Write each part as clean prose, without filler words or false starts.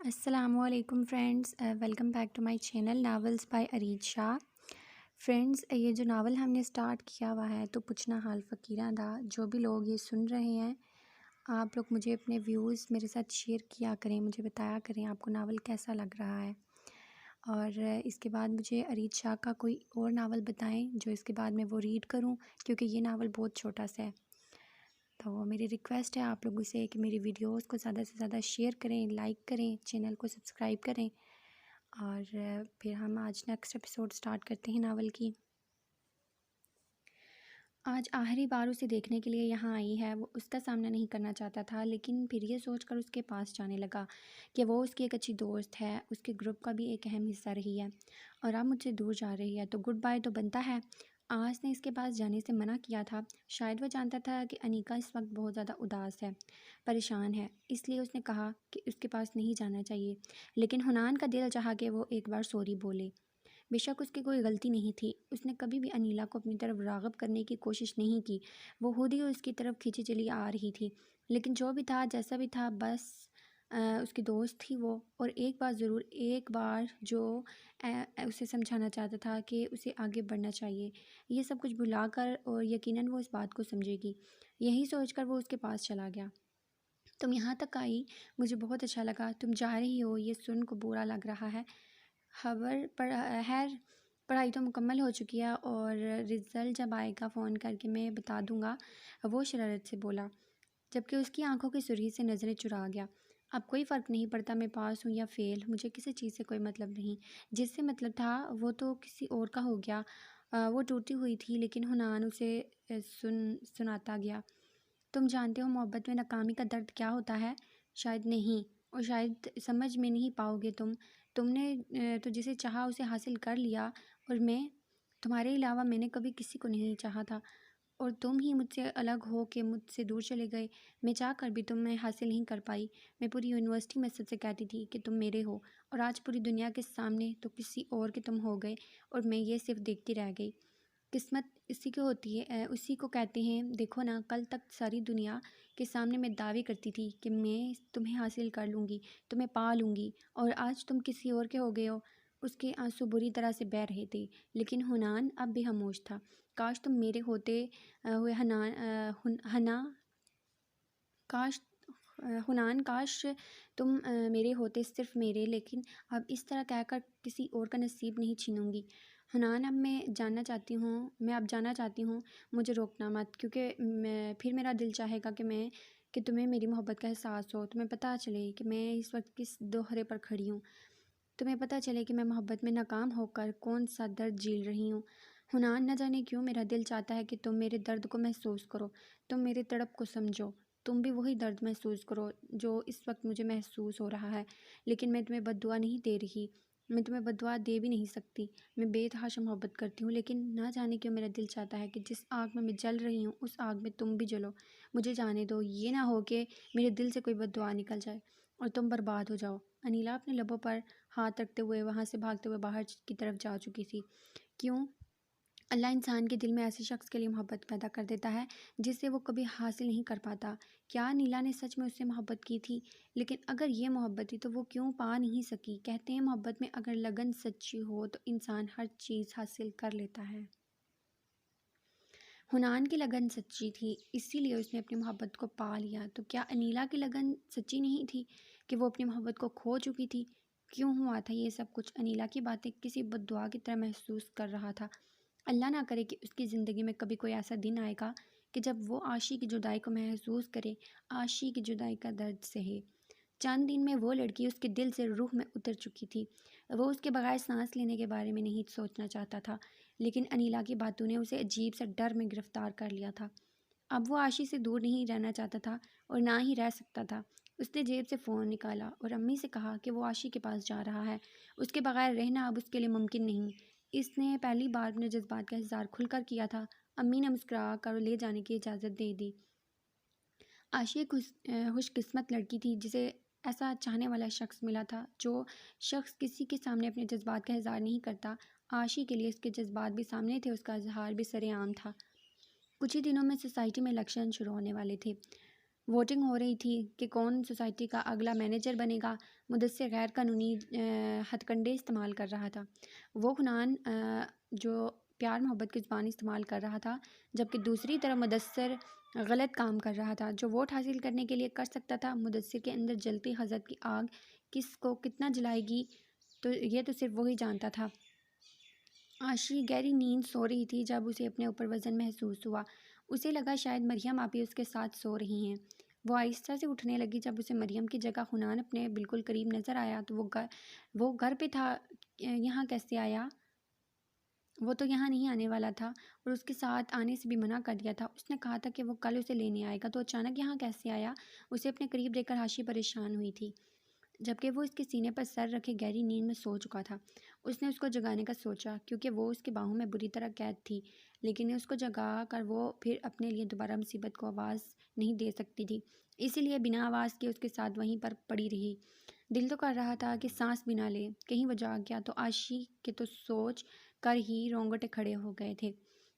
السلام علیکم friends, welcome back to my channel novels by Areed Shah. Friends, یہ جو ناول ہم نے سٹارٹ کیا ہوا ہے تو پوچھنا حال فقیراں دا، جو بھی لوگ یہ سن رہے ہیں آپ لوگ مجھے اپنے ویوز میرے ساتھ شیئر کیا کریں، مجھے بتایا کریں آپ کو ناول کیسا لگ رہا ہے، اور اس کے بعد مجھے ارید شاہ کا کوئی اور ناول بتائیں جو اس کے بعد میں وہ ریڈ کروں، کیونکہ یہ ناول بہت چھوٹا سا ہے۔ تو میری ریکویسٹ ہے آپ لوگوں سے کہ میری ویڈیوز کو زیادہ سے زیادہ شیئر کریں، لائک کریں، چینل کو سبسکرائب کریں، اور پھر ہم آج نیکسٹ ایپیسوڈ سٹارٹ کرتے ہیں ناول کی۔ آج آخری بار اسے دیکھنے کے لیے یہاں آئی ہے۔ وہ اس کا سامنا نہیں کرنا چاہتا تھا، لیکن پھر یہ سوچ کر اس کے پاس جانے لگا کہ وہ اس کی ایک اچھی دوست ہے، اس کے گروپ کا بھی ایک اہم حصہ رہی ہے، اور اب مجھ سے دور جا رہی ہے تو گڈ بائی تو بنتا ہے۔ آس نے اس کے پاس جانے سے منع کیا تھا، شاید وہ جانتا تھا کہ انیکا اس وقت بہت زیادہ اداس ہے، پریشان ہے، اس لیے اس نے کہا کہ اس کے پاس نہیں جانا چاہیے، لیکن حنان کا دل چاہا کہ وہ ایک بار سوری بولے۔ بے شک اس کی کوئی غلطی نہیں تھی، اس نے کبھی بھی انیلا کو اپنی طرف راغب کرنے کی کوشش نہیں کی، وہ خود ہی اس کی طرف کھینچی چلی آ رہی تھی، لیکن جو بھی تھا جیسا بھی تھا بس اس کی دوست تھی وہ، اور ایک بار ضرور، ایک بار جو اسے سمجھانا چاہتا تھا کہ اسے آگے بڑھنا چاہیے، یہ سب کچھ بھلا کر، اور یقیناً وہ اس بات کو سمجھے گی، یہی سوچ کر وہ اس کے پاس چلا گیا۔ تم یہاں تک آئی، مجھے بہت اچھا لگا، تم جا رہی ہو یہ سن کو برا لگ رہا ہے، پڑھائی تو مکمل ہو چکی ہے، اور رزلٹ جب آئے گا فون کر کے میں بتا دوں گا، وہ شرارت سے بولا، جبکہ اس کی آنکھوں کی سرخی سے نظریں چرا گیا۔ اب کوئی فرق نہیں پڑتا میں پاس ہوں یا فیل، مجھے کسی چیز سے کوئی مطلب نہیں، جس سے مطلب تھا وہ تو کسی اور کا ہو گیا۔ وہ ٹوٹی ہوئی تھی، لیکن حنان اسے سناتا گیا۔ تم جانتے ہو محبت میں ناکامی کا درد کیا ہوتا ہے؟ شاید نہیں، اور شاید سمجھ میں نہیں پاؤ گے تم نے تو جسے چاہا اسے حاصل کر لیا، اور تمہارے علاوہ میں نے کبھی کسی کو نہیں چاہا تھا، اور تم ہی مجھ سے الگ ہو کے مجھ سے دور چلے گئے، میں چاہ کر بھی تم میں حاصل نہیں کر پائی۔ میں پوری یونیورسٹی میں سب سے کہتی تھی کہ تم میرے ہو، اور آج پوری دنیا کے سامنے تو کسی اور کے تم ہو گئے، اور میں یہ صرف دیکھتی رہ گئی۔ قسمت اسی کو ہوتی ہے، اسی کو کہتے ہیں۔ دیکھو نا، کل تک ساری دنیا کے سامنے میں دعوے کرتی تھی کہ میں تمہیں حاصل کر لوں گی، تمہیں پا لوں گی، اور آج تم کسی اور کے ہو گئے ہو۔ اس کے آنسو بری طرح سے بہہ رہے تھے، لیکن حنان اب بھی خاموش تھا۔ کاش تم میرے ہوتے ہوئے حنان، کاش تم میرے ہوتے، صرف میرے، لیکن اب اس طرح کہہ کر کسی اور کا نصیب نہیں چھینوں گی۔ حنان، اب میں جاننا چاہتی ہوں، مجھے روکنا مت، کیونکہ پھر میرا دل چاہے گا کہ تمہیں میری محبت کا احساس ہو، تمہیں پتہ چلے کہ میں اس وقت کس دوہرے پر کھڑی ہوں، تمہیں پتہ چلے کہ میں محبت میں ناکام ہو کر کون سا درد جھیل رہی ہوں۔ حنان، نہ جانے کیوں میرا دل چاہتا ہے کہ تم میرے درد کو محسوس کرو، تم میرے تڑپ کو سمجھو، تم بھی وہی درد محسوس کرو جو اس وقت مجھے محسوس ہو رہا ہے، لیکن میں تمہیں بد دعا نہیں دے رہی، میں تمہیں بد دعا دے بھی نہیں سکتی، میں بے تحاشا محبت کرتی ہوں، لیکن نہ جانے کیوں میرا دل چاہتا ہے کہ جس آگ میں جل رہی ہوں اس آگ میں تم بھی جلو۔ مجھے جانے دو، یہ نہ ہو کہ میرے دل سے کوئی بد دعا نکل جائے اور تم برباد ہو جاؤ۔ انیلا اپنے لبوں پر ہاتھ رکھتے ہوئے وہاں سے بھاگتے ہوئے باہر کی طرف جا چکی تھی۔ کیوں اللہ انسان کے دل میں ایسے شخص کے لیے محبت پیدا کر دیتا ہے جس سے وہ کبھی حاصل نہیں کر پاتا؟ کیا نیلا نے سچ میں اس سے محبت کی تھی؟ لیکن اگر یہ محبت تھی تو وہ کیوں پا نہیں سکی؟ کہتے ہیں محبت میں اگر لگن سچی ہو تو انسان ہر چیز حاصل کر لیتا ہے۔ حنان کی لگن سچی تھی، اسی لیے اس نے اپنی محبت کو پا لیا، تو کیا انیلا کی لگن سچی نہیں تھی کہ وہ اپنی محبت کو کھو چکی تھی؟ کیوں ہوا تھا یہ سب کچھ؟ انیلا کی باتیں کسی بد دعا کی طرح محسوس کر رہا تھا۔ اللہ نہ کرے کہ اس کی زندگی میں کبھی کوئی ایسا دن آئے گا کہ جب وہ عاشق کی جدائی کو محسوس کرے، عاشق کی جدائی کا درد سہے۔ چند دن میں وہ لڑکی اس کے دل سے روح میں اتر چکی تھی، وہ اس کے بغیر سانس لینے کے بارے میں نہیں سوچنا چاہتا تھا، لیکن انیلا کی باتوں نے اسے عجیب سا ڈر میں گرفتار کر لیا تھا۔ اب وہ عاشق سے دور نہیں رہنا چاہتا تھا، اور نہ ہی رہ سکتا تھا۔ اس نے جیب سے فون نکالا اور امی سے کہا کہ وہ عاشق کے پاس جا رہا ہے، اس کے بغیر رہنا اب اس کے لیے ممکن نہیں۔ اس نے پہلی بار اپنے جذبات کا اظہار کھل کر کیا تھا۔ امی نے مسکرا کر لے جانے کی اجازت دے دی۔ عاشق خوش قسمت لڑکی تھی جسے ایسا چاہنے والا شخص ملا تھا۔ جو شخص کسی کے سامنے اپنے جذبات کا اظہار نہیں کرتا، عاشق کے لیے اس کے جذبات بھی سامنے تھے، اس کا اظہار بھی سرعام تھا۔ کچھ ہی دنوں میں سوسائٹی میں الیکشن شروع ہونے والے تھے۔ ووٹنگ ہو رہی تھی کہ کون سوسائٹی کا اگلا مینیجر بنے گا۔ مدثر غیر قانونی ہتھ کنڈے استعمال کر رہا تھا۔ وہ حنان جو پیار محبت کی زبان استعمال کر رہا تھا، جبکہ دوسری طرف مدثر غلط کام کر رہا تھا جو ووٹ حاصل کرنے کے لیے کر سکتا تھا۔ مدثر کے اندر جلتی حسد کی آگ کس کو کتنا جلائے گی تو یہ تو صرف وہی جانتا تھا۔ عاشی گہری نیند سو رہی تھی جب اسے اپنے اوپر وزن محسوس ہوا۔ اسے لگا شاید مریم آپی اس کے ساتھ سو رہی ہیں۔ وہ آہستہ سے اٹھنے لگی۔ جب اسے مریم کی جگہ حنان اپنے بالکل قریب نظر آیا تو وہ گھر پہ تھا، یہاں کیسے آیا؟ وہ تو یہاں نہیں آنے والا تھا اور اس کے ساتھ آنے سے بھی منع کر دیا تھا۔ اس نے کہا تھا کہ وہ کل اسے لینے آئے گا، تو اچانک یہاں کیسے آیا؟ اسے اپنے قریب دیکھ کر عاشی پریشان ہوئی تھی، جبکہ وہ اس کے سینے پر سر رکھے گہری نیند میں سو چکا تھا۔ اس نے اس کو جگانے کا سوچا کیونکہ وہ اس کی باہوں میں بری طرح قید تھی، لیکن اس کو جگا کر وہ پھر اپنے لیے دوبارہ مصیبت کو آواز نہیں دے سکتی تھی، اسی لیے بنا آواز کے اس کے ساتھ وہیں پر پڑی رہی۔ دل تو کر رہا تھا کہ سانس بھی نہ لے، کہیں وہ جاگ گیا تو عاشی کے تو سوچ کر ہی رونگٹے کھڑے ہو گئے تھے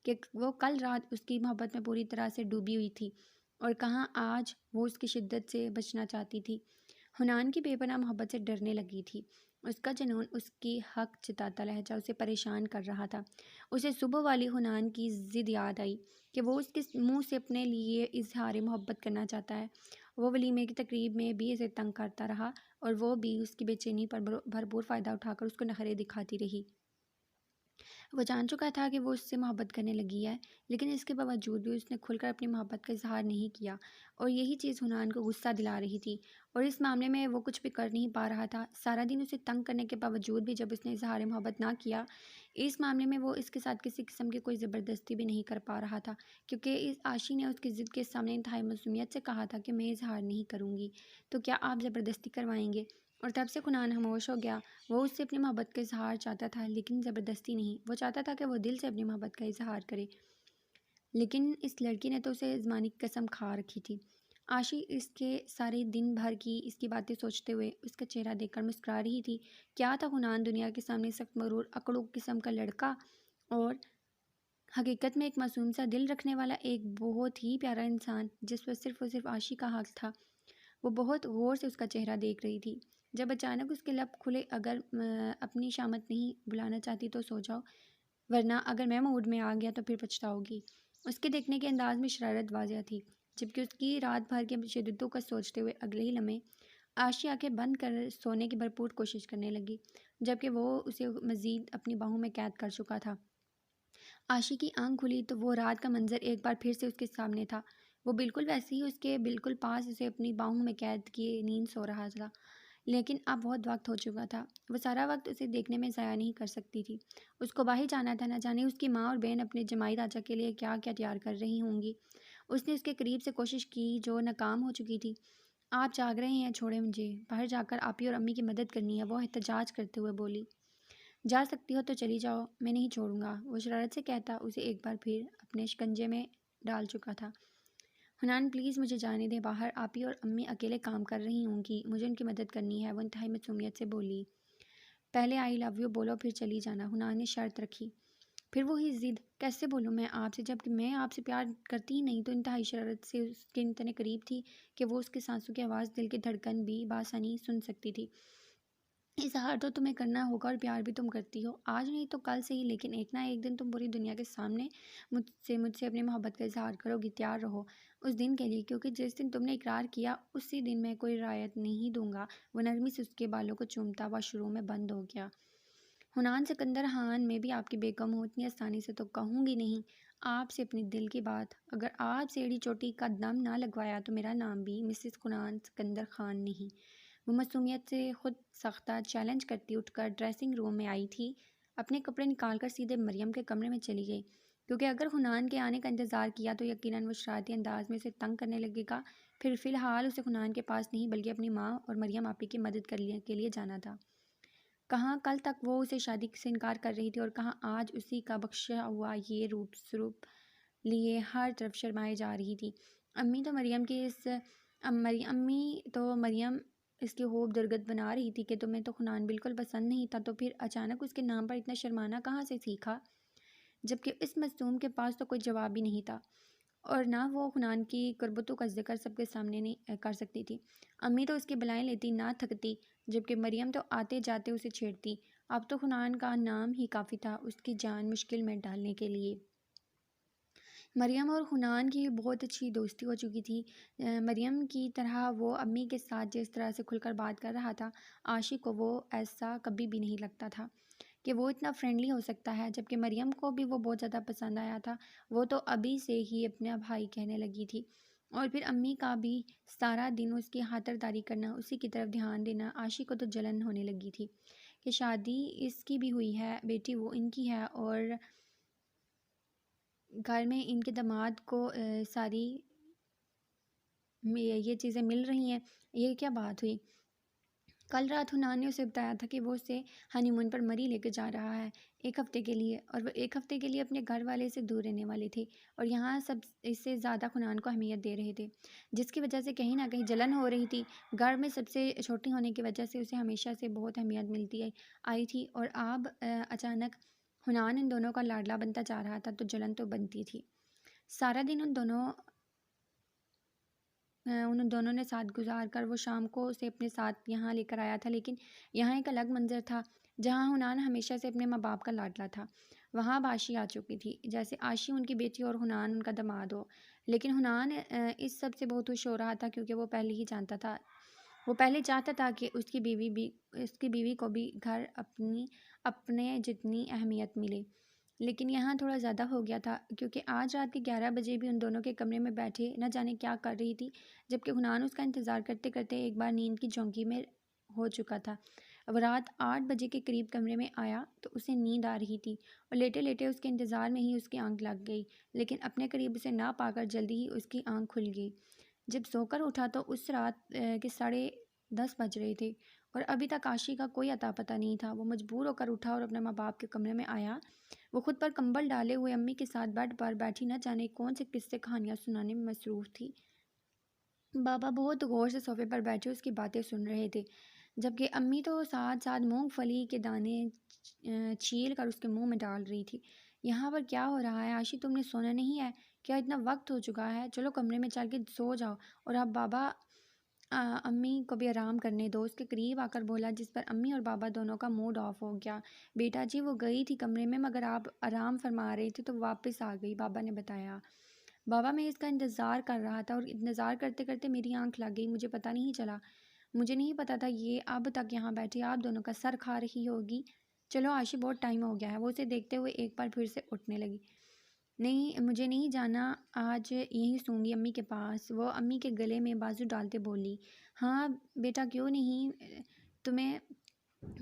کہ وہ کل رات اس کی محبت میں پوری طرح سے ڈوبی ہوئی تھی اور کہاں آج وہ اس کی شدت سے بچنا چاہتی تھی۔ حنان کی بے پناہ محبت سے ڈرنے لگی تھی۔ اس کا جنون، اس کی حق جتاتا لہجہ اسے پریشان کر رہا تھا۔ اسے صبح والی حنان کی ضد یاد آئی کہ وہ اس کے منہ سے اپنے لیے اظہار محبت کرنا چاہتا ہے۔ وہ ولیمے کی تقریب میں بھی اسے تنگ کرتا رہا اور وہ بھی اس کی بے چینی پر بھرپور فائدہ اٹھا کر اس کو نخرے دکھاتی رہی۔ وہ جان چکا تھا کہ وہ اس سے محبت کرنے لگی ہے، لیکن اس کے باوجود بھی اس نے کھل کر اپنی محبت کا اظہار نہیں کیا، اور یہی چیز حنان کو غصہ دلا رہی تھی، اور اس معاملے میں وہ کچھ بھی کر نہیں پا رہا تھا۔ سارا دن اسے تنگ کرنے کے باوجود بھی جب اس نے اظہار محبت نہ کیا، اس معاملے میں وہ اس کے ساتھ کسی قسم کی کوئی زبردستی بھی نہیں کر پا رہا تھا، کیونکہ اس عاشی نے اس کی ضد کے سامنے انتہائی معصومیت سے کہا تھا کہ میں اظہار نہیں کروں گی، تو کیا آپ زبردستی کروائیں گے؟ اور تب سے حنان خاموش ہو گیا۔ وہ اس سے اپنی محبت کا اظہار چاہتا تھا، لیکن زبردستی نہیں۔ وہ چاہتا تھا کہ وہ دل سے اپنی محبت کا اظہار کرے، لیکن اس لڑکی نے تو اسے زمانی کی قسم کھا رکھی تھی۔ عاشی اس کے سارے دن بھر کی اس کی باتیں سوچتے ہوئے اس کا چہرہ دیکھ کر مسکرا رہی تھی۔ کیا تھا حنان دنیا کے سامنے سخت مغرور اکڑو قسم کا لڑکا، اور حقیقت میں ایک معصوم سا دل رکھنے والا ایک بہت ہی پیارا انسان جس پر صرف اور صرف عاشی کا حق تھا۔ وہ بہت غور سے اس کا چہرہ دیکھ رہی تھی جب اچانک اس کے لب کھلے، اگر اپنی شامت نہیں بلانا چاہتی تو سو جاؤ، ورنہ اگر میں موڈ میں آ گیا تو پھر پچھتاؤ گی۔ اس کے دیکھنے کے انداز میں شرارت واضح تھی، جبکہ اس کی رات بھر کے شدتوں کا سوچتے ہوئے اگلے ہی لمحے عاشی آنکھیں بند کر سونے کی بھرپور کوشش کرنے لگی، جبکہ وہ اسے مزید اپنی باہوں میں قید کر چکا تھا۔ عاشی کی آنکھ کھلی تو وہ رات کا منظر ایک بار پھر سے اس کے سامنے تھا۔ وہ بالکل ویسے ہی اس کے بالکل پاس اسے اپنی باہوں میں قید کیے نیند سو رہا تھا، لیکن اب بہت وقت ہو چکا تھا۔ وہ سارا وقت اسے دیکھنے میں ضائع نہیں کر سکتی تھی۔ اس کو باہر جانا تھا، نہ جانے اس کی ماں اور بہن اپنے جمائی راجا کے لیے کیا کیا تیار کر رہی ہوں گی۔ اس نے اس کے قریب سے کوشش کی جو ناکام ہو چکی تھی۔ آپ جاگ رہے ہیں، چھوڑیں مجھے، باہر جا کر آپی اور امی کی مدد کرنی ہے، وہ احتجاج کرتے ہوئے بولی۔ جا سکتی ہو تو چلی جاؤ، میں نہیں چھوڑوں گا، وہ شرارت سے کہتا اسے ایک بار پھر اپنے شکنجے میں ڈال چکا تھا۔ حنان پلیز مجھے جانے دیں، باہر آپی اور امی اکیلے کام کر رہی ہوں گی، مجھے ان کی مدد کرنی ہے، وہ انتہائی معصومیت سے بولی۔ پہلے آئی لو یو بولو پھر چلی جانا، حنان نے شرط رکھی۔ پھر وہی ضد، کیسے بولوں میں آپ سے جب کہ میں آپ سے پیار کرتی ہی نہیں، تو انتہائی شرارت سے اس کے اتنے قریب تھی کہ وہ اس کے سانسوں کی آواز، دل کی دھڑکن بھی بآسانی سن سکتی تھی۔ اظہار تو تمہیں کرنا ہوگا اور پیار بھی تم کرتی ہو، آج نہیں تو کل سے ہی، لیکن ایک نہ ایک دن تم پوری دنیا کے سامنے مجھ سے اپنی محبت کا اظہار کرو گی، تیار رہو اس دن کے لیے، کیونکہ جس دن تم نے اقرار کیا اسی دن میں کوئی رعایت نہیں دوں گا۔ وہ نرمی سے اس کے بالوں کو چومتا واش روم میں بند ہو گیا۔ حنان سکندر خان، میں بھی آپ کی بیگم ہوں، اتنی آسانی سے تو کہوں گی نہیں آپ سے اپنی دل کی بات، اگر آپ سے ایڑی چوٹی کا دم نہ لگوایا تو میرا نام بھی مسز حنان سکندر خان نہیں۔ وہ معصومیت سے خود ساختہ چیلنج کرتی اٹھ کر ڈریسنگ روم میں آئی تھی، اپنے کپڑے نکال کر سیدھے مریم کے کمرے میں چلی گئی، کیونکہ اگر حنان کے آنے کا انتظار کیا تو یقیناً وہ شرارتی انداز میں اسے تنگ کرنے لگے گا۔ پھر فی الحال اسے حنان کے پاس نہیں بلکہ اپنی ماں اور مریم آپی کی مدد کرنے کے لیے جانا تھا۔ کہاں کل تک وہ اسے شادی سے انکار کر رہی تھی، اور کہاں آج اسی کا بخشا ہوا یہ روپ سروپ لیے ہر طرف شرمائے جا رہی تھی۔ امی تو مریم اس کی خوب درگت بنا رہی تھی کہ تمہیں تو حنان بالکل پسند نہیں تھا، تو پھر اچانک اس کے نام پر اتنا شرمانا کہاں سے سیکھا، جبکہ اس معصوم کے پاس تو کوئی جواب بھی نہیں تھا، اور نہ وہ حنان کی قربتوں کا ذکر سب کے سامنے نہیں کر سکتی تھی۔ امی تو اس کی بلائیں لیتی نہ تھکتی، جبکہ مریم تو آتے جاتے اسے چھیڑتی۔ اب تو حنان کا نام ہی کافی تھا اس کی جان مشکل میں ڈالنے کے لیے۔ مریم اور حنان کی بہت اچھی دوستی ہو چکی تھی۔ مریم کی طرح وہ امی کے ساتھ جس طرح سے کھل کر بات کر رہا تھا، عاشق کو وہ ایسا کبھی بھی نہیں لگتا تھا کہ وہ اتنا فرینڈلی ہو سکتا ہے، جبکہ مریم کو بھی وہ بہت زیادہ پسند آیا تھا۔ وہ تو ابھی سے ہی اپنا بھائی کہنے لگی تھی، اور پھر امی کا بھی سارا دن اس کی خاطرداری کرنا، اسی کی طرف دھیان دینا۔ عاشق کو تو جلن ہونے لگی تھی کہ شادی اس کی بھی ہوئی ہے، بیٹی وہ ان کی ہے، اور گھر میں ان کے داماد کو ساری یہ چیزیں مل رہی ہیں۔ یہ کیا بات ہوئی؟ کل رات حنان نے اسے بتایا تھا کہ وہ اسے ہنی مون پر مری لے کے جا رہا ہے 1 ہفتے کے لیے، اور وہ 1 ہفتے کے لیے اپنے گھر والے سے دور رہنے والے تھے، اور یہاں سب اس سے زیادہ حنان کو اہمیت دے رہے تھے، جس کی وجہ سے کہیں نہ کہیں جلن ہو رہی تھی۔ گھر میں سب سے چھوٹی ہونے کی وجہ سے اسے ہمیشہ سے بہت اہمیت ملتی آئی تھی، اور اب اچانک حنان ان دونوں کا لاڈلا بنتا جا رہا تھا، تو جلن تو بنتی تھی۔ سارا دن ان دونوں نے ساتھ گزار کر وہ شام کو اسے اپنے ساتھ یہاں لے کر آیا تھا، لیکن یہاں ایک الگ منظر تھا۔ جہاں حنان ہمیشہ سے اپنے ماں باپ کا لاڈلا تھا، وہاں اب عاشی آ چکی تھی، جیسے عاشی ان کی بیٹی اور حنان ان کا داماد ہو۔ لیکن حنان اس سب سے بہت خوش ہو رہا تھا، کیونکہ وہ پہلے چاہتا تھا کہ اس کی بیوی کو بھی گھر اپنے جتنی اہمیت ملے، لیکن یہاں تھوڑا زیادہ ہو گیا تھا، کیونکہ آج رات کے 11 بجے بھی ان دونوں کے کمرے میں بیٹھے نہ جانے کیا کر رہی تھی، جبکہ حنان اس کا انتظار کرتے کرتے ایک بار نیند کی جھونکی میں ہو چکا تھا۔ وہ رات 8 بجے کے قریب کمرے میں آیا تو اسے نیند آ رہی تھی، اور لیٹے لیٹے اس کے انتظار میں ہی اس کی آنکھ لگ گئی، لیکن اپنے قریب اسے نہ پا کر جلدی ہی اس کی آنکھ کھل گئی۔ جب سو کر اٹھا تو اس رات کے 10:30 بج رہے تھے، اور ابھی تک عاشی کا کوئی اتا پتہ نہیں تھا۔ وہ مجبور ہو کر اٹھا اور اپنے ماں باپ کے کمرے میں آیا۔ وہ خود پر کمبل ڈالے ہوئے امی کے ساتھ بیڈ پر بیٹھی نہ جانے کون سے قصے کہانیاں سنانے میں مصروف تھی۔ بابا بہت غور سے صوفے پر بیٹھے اس کی باتیں سن رہے تھے، جبکہ امی تو ساتھ ساتھ مونگ پھلی کے دانے چھیل کر اس کے منہ میں ڈال رہی تھی۔ یہاں پر کیا ہو رہا ہے عاشی؟ تم نے سونا نہیں ہے کیا؟ اتنا وقت ہو چکا ہے، چلو کمرے میں چل کے سو جاؤ، اور اب بابا امی کو بھی آرام کرنے دو۔ اس کے قریب آ کر بولا، جس پر امی اور بابا دونوں کا موڈ آف ہو گیا۔ بیٹا جی وہ گئی تھی کمرے میں، مگر آپ آرام فرما رہے تھے تو واپس آ گئی، بابا نے بتایا۔ بابا میں اس کا انتظار کر رہا تھا، اور انتظار کرتے کرتے میری آنکھ لگ گئی، مجھے پتہ نہیں چلا، مجھے نہیں پتا تھا یہ اب تک یہاں بیٹھی آپ دونوں کا سر کھا رہی ہوگی۔ چلو عاشی بہت ٹائم ہو گیا ہے۔ وہ اسے دیکھتے ہوئے ایک بار پھر سے اٹھنے لگی۔ نہیں مجھے نہیں جانا، آج یہیں سوں گی امی کے پاس، وہ امی کے گلے میں بازو ڈالتے بولی۔ ہاں بیٹا کیوں نہیں،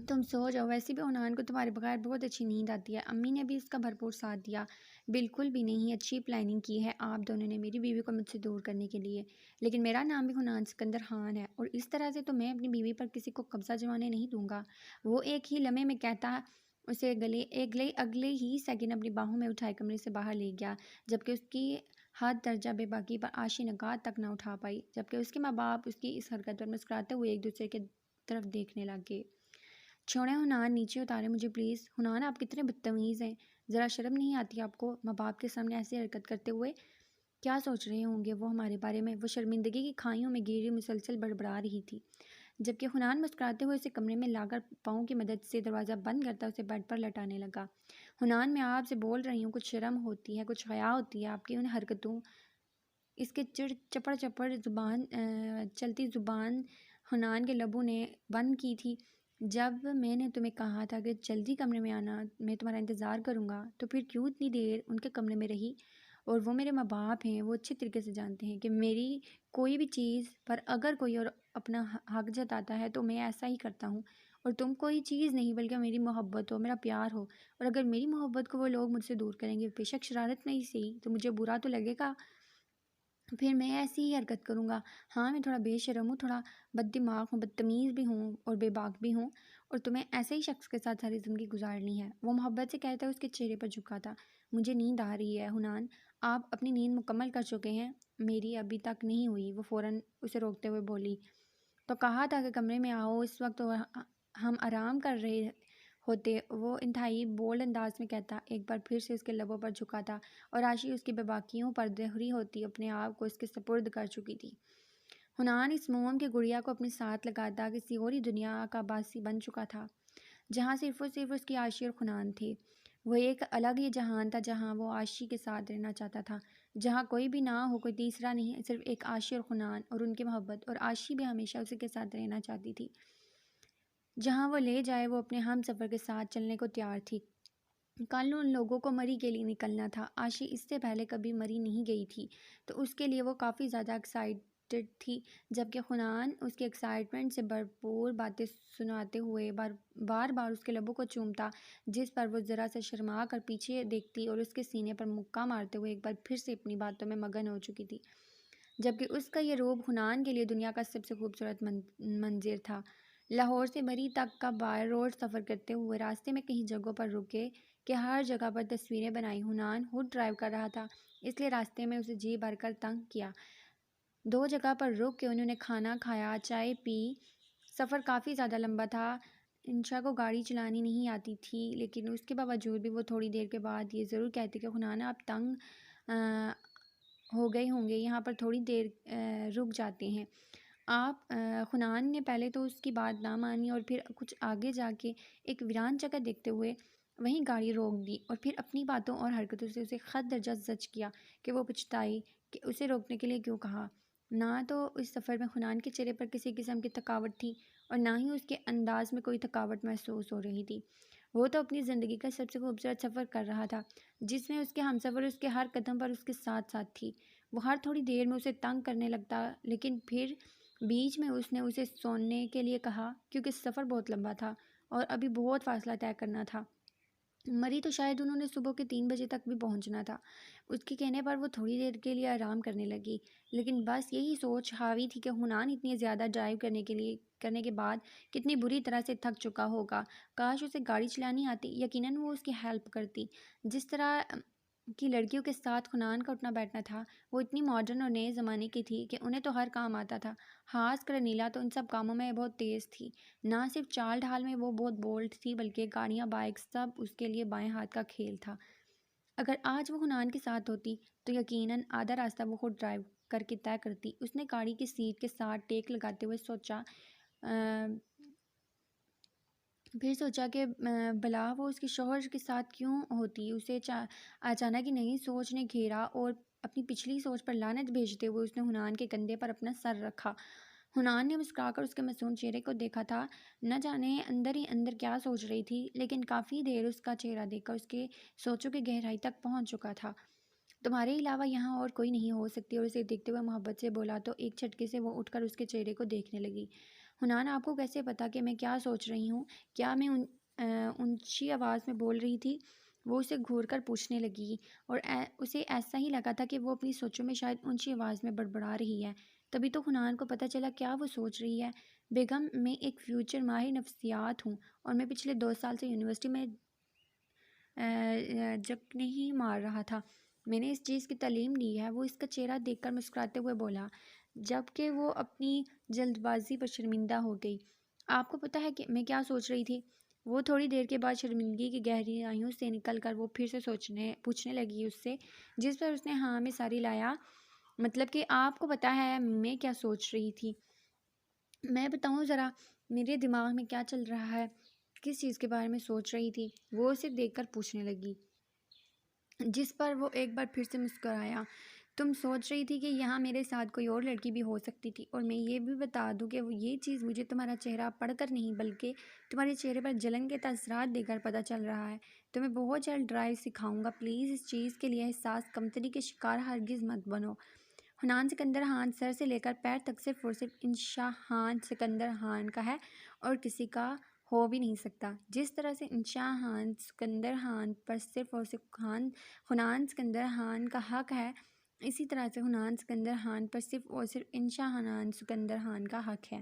تم سو جاؤ، ویسے بھی حنان کو تمہارے بغیر بہت اچھی نیند آتی ہے۔ امی نے بھی اس کا بھرپور ساتھ دیا۔ بالکل بھی نہیں، اچھی پلاننگ کی ہے آپ دونوں نے میری بیوی کو مجھ سے دور کرنے کے لیے، لیکن میرا نام بھی حنان سکندر خان ہے، اور اس طرح سے تو میں اپنی بیوی پر کسی کو قبضہ جمانے نہیں دوں گا۔ وہ ایک ہی لمحے میں کہتا اسے اگلے ہی سیکنڈ اپنی باہوں میں اٹھائے کمرے سے باہر لے گیا، جبکہ اس کی حد درجہ بے باکی پر عاشی نگاہ تک نہ اٹھا پائی، جبکہ اس کے ماں باپ اس کی اس حرکت پر مسکراتے ہوئے ایک دوسرے کی طرف دیکھنے لگے۔ چھوڑیں حنان، نیچے اتاریں مجھے پلیز۔ حنان آپ کتنے بدتمیز ہیں، ذرا شرم نہیں آتی آپ کو ماں باپ کے سامنے ایسی حرکت کرتے ہوئے؟ کیا سوچ رہے ہوں گے وہ ہمارے بارے میں؟ وہ شرمندگی کی کھائیوں میں گھری مسلسل بڑبڑا رہی تھی، جبکہ حنان مسکراتے ہوئے اسے کمرے میں لا کر پاؤں کی مدد سے دروازہ بند کرتا اسے بیڈ پر لٹانے لگا۔ حنان میں آپ سے بول رہی ہوں، کچھ شرم ہوتی ہے، کچھ حیا ہوتی ہے آپ کی ان حرکتوں۔ اس کے چپڑ چلتی زبان حنان کے لبوں نے بند کی تھی۔ جب میں نے تمہیں کہا تھا کہ جلدی کمرے میں آنا، میں تمہارا انتظار کروں گا، تو پھر کیوں اتنی دیر ان کے کمرے میں رہی؟ اور وہ میرے ماں باپ ہیں، وہ اچھے طریقے سے جانتے ہیں کہ میری کوئی بھی چیز پر اگر کوئی اور اپنا حق جتاتا ہے تو میں ایسا ہی کرتا ہوں، اور تم کوئی چیز نہیں بلکہ میری محبت ہو، میرا پیار ہو، اور اگر میری محبت کو وہ لوگ مجھ سے دور کریں گے، بے شک شرارت میں ہی صحیح، تو مجھے برا تو لگے گا، پھر میں ایسی ہی حرکت کروں گا۔ ہاں میں تھوڑا بے شرم ہوں، تھوڑا بد دماغ ہوں، بدتمیز بھی ہوں اور بے باک بھی ہوں، اور تمہیں ایسے ہی شخص کے ساتھ ساری زندگی گزارنی ہے۔ وہ محبت سے کہتا ہے، اس کے چہرے پر جھکا تھا۔ مجھے نیند آ رہی ہے حنان، آپ اپنی نیند مکمل کر چکے ہیں؟ میری ابھی تک نہیں ہوئی، وہ فوراً اسے روکتے ہوئے بولی۔ تو کہا تھا کہ کمرے میں آؤ، اس وقت ہم آرام کر رہے ہوتے وہ انتہائی بولڈ انداز میں کہتا، ایک بار پھر سے اس کے لبوں پر جھکاتا، اور عاشی اس کی بے باکیوں پر دہری ہوتی اپنے آپ کو اس کے سپرد کر چکی تھی۔ حنان اس موم کے گڑیا کو اپنے ساتھ لگاتا کسی اور ہی دنیا کا باسی بن چکا تھا، جہاں صرف اس کی عاشی اور حنان تھے۔ وہ ایک الگ ہی جہان تھا جہاں وہ عاشی کے ساتھ رہنا چاہتا تھا، جہاں کوئی بھی نہ ہو، کوئی تیسرا نہیں، صرف ایک عاشی اور حنان اور ان کی محبت، اور عاشی بھی ہمیشہ اسی کے ساتھ رہنا چاہتی تھی۔ جہاں وہ لے جائے وہ اپنے ہم سفر کے ساتھ چلنے کو تیار تھی۔ کل ان لوگوں کو مری کے لیے نکلنا تھا۔ عاشی اس سے پہلے کبھی مری نہیں گئی تھی، تو اس کے لیے وہ کافی زیادہ ایکسائٹڈ تھی، جبکہ حنان اس کے ایکسائٹمنٹ سے بھرپور باتیں سناتے ہوئے بار بار اس کے لبوں کو چومتا، جس پر وہ ذرا سے شرما کر پیچھے دیکھتی اور اس کے سینے پر مکہ مارتے ہوئے ایک بار پھر سے اپنی باتوں میں مگن ہو چکی تھی، جبکہ اس کا یہ روب حنان کے لیے دنیا کا سب سے خوبصورت منظر تھا۔ لاہور سے مری تک کا بائی روڈ سفر کرتے ہوئے راستے میں کئی جگہوں پر رکے کہ ہر جگہ پر تصویریں بنائی۔ حنان خود ڈرائیو کر رہا تھا، اس لیے راستے میں اسے جی بھر کر تنگ کیا۔ 2 جگہ پر رک کے انہوں نے کھانا کھایا، چائے پی۔ سفر کافی زیادہ لمبا تھا۔ انشا کو گاڑی چلانی نہیں آتی تھی، لیکن اس کے باوجود بھی وہ تھوڑی دیر کے بعد یہ ضرور کہتی کہ حنان آپ تنگ ہو گئے ہوں گے، یہاں پر تھوڑی دیر رک جاتے ہیں آپ۔ حنان نے پہلے تو اس کی بات نہ مانی اور پھر کچھ آگے جا کے ایک ویران جگہ دیکھتے ہوئے وہیں گاڑی روک دی، اور پھر اپنی باتوں اور حرکتوں سے اسے خط درجہ زج کیا کہ وہ پچھتائی کہ اسے روکنے کے لیے کیوں کہا۔ نہ تو اس سفر میں حنان کے چہرے پر کسی قسم کی تھکاوٹ تھی، اور نہ ہی اس کے انداز میں کوئی تھکاوٹ محسوس ہو رہی تھی۔ وہ تو اپنی زندگی کا سب سے خوبصورت سفر کر رہا تھا، جس میں اس کے ہمسفر اس کے ہر قدم پر اس کے ساتھ ساتھ تھی۔ وہ ہر تھوڑی دیر میں اسے تنگ کرنے لگتا، لیکن پھر بیچ میں اس نے اسے سونے کے لیے کہا، کیونکہ سفر بہت لمبا تھا اور ابھی بہت فاصلہ طے کرنا تھا۔ مری تو شاید انہوں نے صبح کے 3 بجے تک بھی پہنچنا تھا۔ اس کے کہنے پر وہ تھوڑی دیر کے لیے آرام کرنے لگی، لیکن بس یہی سوچ حاوی تھی کہ حنان اتنی زیادہ ڈرائیو کرنے کے بعد کتنی بری طرح سے تھک چکا ہوگا۔ کاش اسے گاڑی چلانی آتی، یقیناً وہ اس کی ہیلپ کرتی۔ جس طرح کی لڑکیوں کے ساتھ حنان کا اٹھنا بیٹھنا تھا، وہ اتنی ماڈرن اور نئے زمانے کی تھی کہ انہیں تو ہر کام آتا تھا، خاص کر انیلا تو ان سب کاموں میں بہت تیز تھی۔ نہ صرف چال ڈھال میں وہ بہت بولڈ تھی، بلکہ گاڑیاں، بائیکس، سب اس کے لیے بائیں ہاتھ کا کھیل تھا۔ اگر آج وہ حنان کے ساتھ ہوتی تو یقیناً آدھا راستہ وہ خود ڈرائیو کر کے طے کرتی۔ اس نے گاڑی کی سیٹ کے ساتھ ٹیک لگاتے ہوئے سوچا کہ بلا وہ اس کے شوہر کے ساتھ کیوں ہوتی۔ اسے اچانک ہی نئی سوچ نے گھیرا اور اپنی پچھلی سوچ پر لعنت بھیجتے ہوئے اس نے حنان کے کندھے پر اپنا سر رکھا۔ حنان نے مسکرا کر اس کے معصوم چہرے کو دیکھا تھا، نہ جانے اندر ہی اندر کیا سوچ رہی تھی، لیکن کافی دیر اس کا چہرہ دیکھ کر اس کے سوچوں کی گہرائی تک پہنچ چکا تھا۔ تمہارے علاوہ یہاں اور کوئی نہیں ہو سکتی، اور اسے دیکھتے ہوئے محبت سے بولا تو ایک جھٹکے سے وہ اٹھ کر اس کے چہرے کو دیکھنے لگی۔ حنان آپ کو کیسے پتا کہ میں کیا سوچ رہی ہوں؟ کیا میں اونچی آواز میں بول رہی تھی؟ وہ اسے گھور کر پوچھنے لگی، اور اسے ایسا ہی لگا تھا کہ وہ اپنی سوچوں میں شاید اونچی آواز میں بڑبڑا رہی ہے۔ تبھی تو حنان کو پتہ چلا کیا وہ سوچ رہی ہے۔ بیگم، میں ایک فیوچر ماہر نفسیات ہوں، اور میں پچھلے 2 سال سے یونیورسٹی میں جک نہیں مار رہا تھا۔ میں نے اس چیز کی تعلیم لی ہے۔ وہ اس کا چہرہ دیکھ کر مسکراتے ہوئے بولا، جبکہ وہ اپنی جلد بازی پر شرمندہ ہو گئی۔ آپ کو پتہ ہے کہ میں کیا سوچ رہی تھی؟ وہ تھوڑی دیر کے بعد شرمندگی کی گہرائیوں سے نکل کر وہ پھر سے پوچھنے لگی اس سے، جس پر اس نے ہاں میں ساری لایا، مطلب کہ آپ کو پتہ ہے میں کیا سوچ رہی تھی؟ میں بتاؤں ذرا میرے دماغ میں کیا چل رہا ہے، کس چیز کے بارے میں سوچ رہی تھی؟ وہ اسے دیکھ کر پوچھنے لگی، جس پر وہ ایک بار پھر سے مسکرایا۔ تم سوچ رہی تھی کہ یہاں میرے ساتھ کوئی اور لڑکی بھی ہو سکتی تھی، اور میں یہ بھی بتا دوں کہ یہ چیز مجھے تمہارا چہرہ پڑھ کر نہیں بلکہ تمہارے چہرے پر جلن کے تاثرات دے کر پتہ چل رہا ہے۔ تمہیں بہت جلد ڈرائیو سکھاؤں گا، پلیز اس چیز کے لیے احساس کمتری کے شکار ہرگز مت بنو۔ حنان سکندر خان سر سے لے کر پیر تک صرف اور صرف انشا خان سکندر خان کا ہے، اور کسی کا ہو بھی نہیں سکتا۔ جس طرح سے انشا خان سکندر خان پر صرف اور صرف حنان سکندر خان کا حق ہے، اسی طرح سے حنان سکندر خان پر صرف اور صرف انشا خان سکندر خان کا حق ہے۔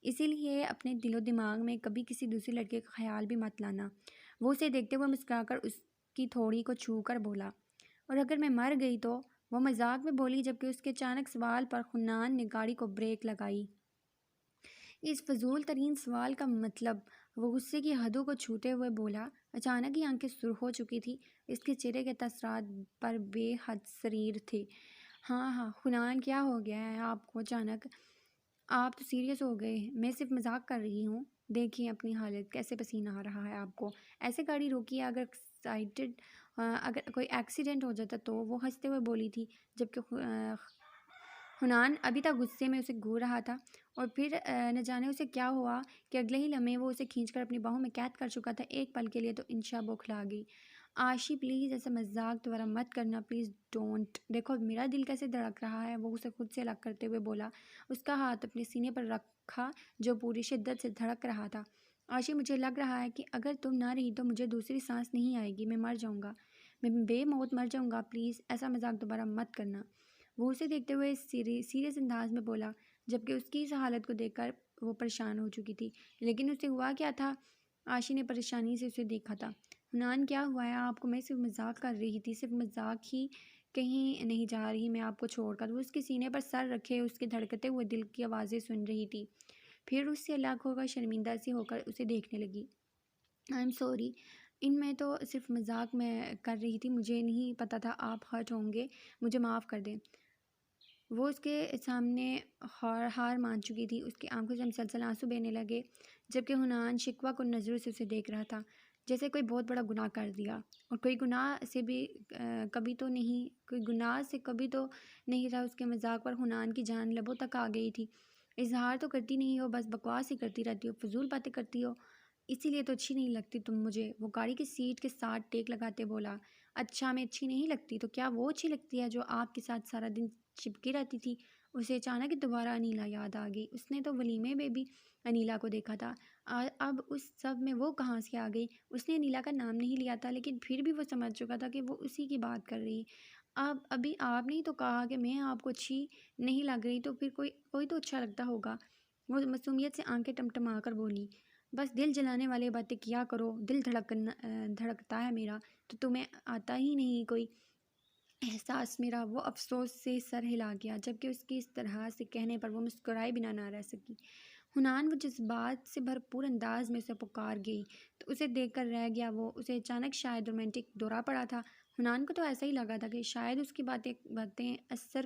اسی لیے اپنے دل و دماغ میں کبھی کسی دوسری لڑکے کا خیال بھی مت لانا۔ وہ اسے دیکھتے ہوئے مسکرا کر اس کی تھوڑی کو چھو کر بولا، اور اگر میں مر گئی تو؟ وہ مذاق میں بولی، جبکہ اس کے اچانک سوال پر حنان نے گاڑی کو بریک لگائی۔ اس فضول ترین سوال کا مطلب؟ وہ غصے کی حدوں کو چھوتے ہوئے بولا۔ اچانک ہی آنکھیں سرخ ہو چکی تھی، اس کے چہرے کے تاثرات پر بے حد سریر تھے۔ ہاں ہاں حنان، کیا ہو گیا ہے آپ کو اچانک؟ آپ تو سیریس ہو گئے۔ میں صرف مذاق کر رہی ہوں، دیکھیں اپنی حالت، کیسے پسینہ آ رہا ہے آپ کو۔ ایسے گاڑی روکیے، اگر کوئی ایکسیڈنٹ ہو جاتا تو۔ وہ ہنستے ہوئے بولی تھی، جبکہ حنان ابھی تک غصے میں اسے گھور رہا تھا، اور پھر نہ جانے اسے کیا ہوا کہ اگلے ہی لمحے وہ اسے کھینچ کر اپنی باہوں میں قید کر چکا تھا۔ ایک پل کے لیے تو انشا بوکھلا گئی۔ آشی پلیز ایسا مذاق دوبارہ مت کرنا، پلیز ڈونٹ۔ دیکھو میرا دل کیسے دھڑک رہا ہے، وہ اسے خود سے الگ کرتے ہوئے بولا، اس کا ہاتھ اپنے سینے پر رکھا جو پوری شدت سے دھڑک رہا تھا۔ آشی، مجھے لگ رہا ہے کہ اگر تم نہ رہی تو مجھے دوسری سانس نہیں آئے گی، میں مر جاؤں گا، میں بے موت مر جاؤں گا، پلیز ایسا مذاق دوبارہ مت کرنا۔ وہ اسے دیکھتے ہوئے سیریس انداز میں بولا، جبکہ اس کی اس حالت کو دیکھ کر وہ پریشان ہو چکی تھی۔ لیکن اسے ہوا کیا تھا؟ آشی نے پریشانی سے اسے دیکھا تھا۔ حنان، کیا ہوا ہے آپ کو؟ میں صرف مذاق کر رہی تھی، صرف مذاق ہی، کہیں نہیں جا رہی میں آپ کو چھوڑ کر۔ وہ اس کے سینے پر سر رکھے اس کے دھڑکتے ہوئے دل کی آوازیں سن رہی تھی، پھر اس سے الگ ہو کر شرمندہ سی ہو کر اسے دیکھنے لگی۔ آئی ایم سوری، میں تو صرف مذاق میں کر رہی تھی، مجھے نہیں پتہ تھا آپ ہرٹ ہوں گے، مجھے معاف کر دیں۔ وہ اس کے سامنے ہار مان چکی تھی، اس کی آنکھوں سے مسلسل آنسو بہنے لگے، جبکہ حنان شکوہ کن نظروں سے اسے دیکھ رہا تھا، جیسے کوئی بہت بڑا گناہ کر دیا، اور کوئی گناہ سے کبھی تو نہیں تھا۔ اس کے مذاق پر حنان کی جان لبوں تک آ گئی تھی۔ اظہار تو کرتی نہیں ہو، بس بکواس ہی کرتی رہتی ہو، فضول باتیں کرتی ہو، اسی لیے تو اچھی نہیں لگتی تم مجھے۔ وہ گاڑی کی سیٹ کے ساتھ ٹیک لگاتے بولا۔ اچھا، میں اچھی نہیں لگتی تو کیا وہ اچھی لگتی ہے جو آپ کے ساتھ سارا دن چپکی رہتی تھی؟ اسے اچانک دوبارہ انیلا یاد آ گئی۔ اس نے تو ولیمے میں بھی انیلا کو دیکھا تھا، اب اس سب میں وہ کہاں سے آ گئی؟ اس نے انیلا کا نام نہیں لیا تھا، لیکن پھر بھی وہ سمجھ چکا تھا کہ وہ اسی کی بات کر رہی۔ ابھی آپ نے تو کہا کہ میں آپ کو اچھی نہیں لگ رہی، تو پھر کوئی تو اچھا لگتا ہوگا۔ وہ معصومیت سے آنکھیں ٹمٹما کر بولی۔ بس دل جلانے والی باتیں کیا کرو، دل دھڑکتا ہے میرا تو تمہیں آتا ہی نہیں کوئی احساس میرا۔ وہ افسوس سے سر ہلا گیا، جبکہ اس کی اس طرح سے کہنے پر وہ مسکرائے بنا نہ رہ سکی۔ حنان، وہ جذبات سے بھرپور انداز میں اسے پکار گئی تو اسے دیکھ کر رہ گیا وہ۔ اسے اچانک شاید رومانٹک دورہ پڑا تھا۔ حنان کو تو ایسا ہی لگا تھا کہ شاید اس کی باتیں اثر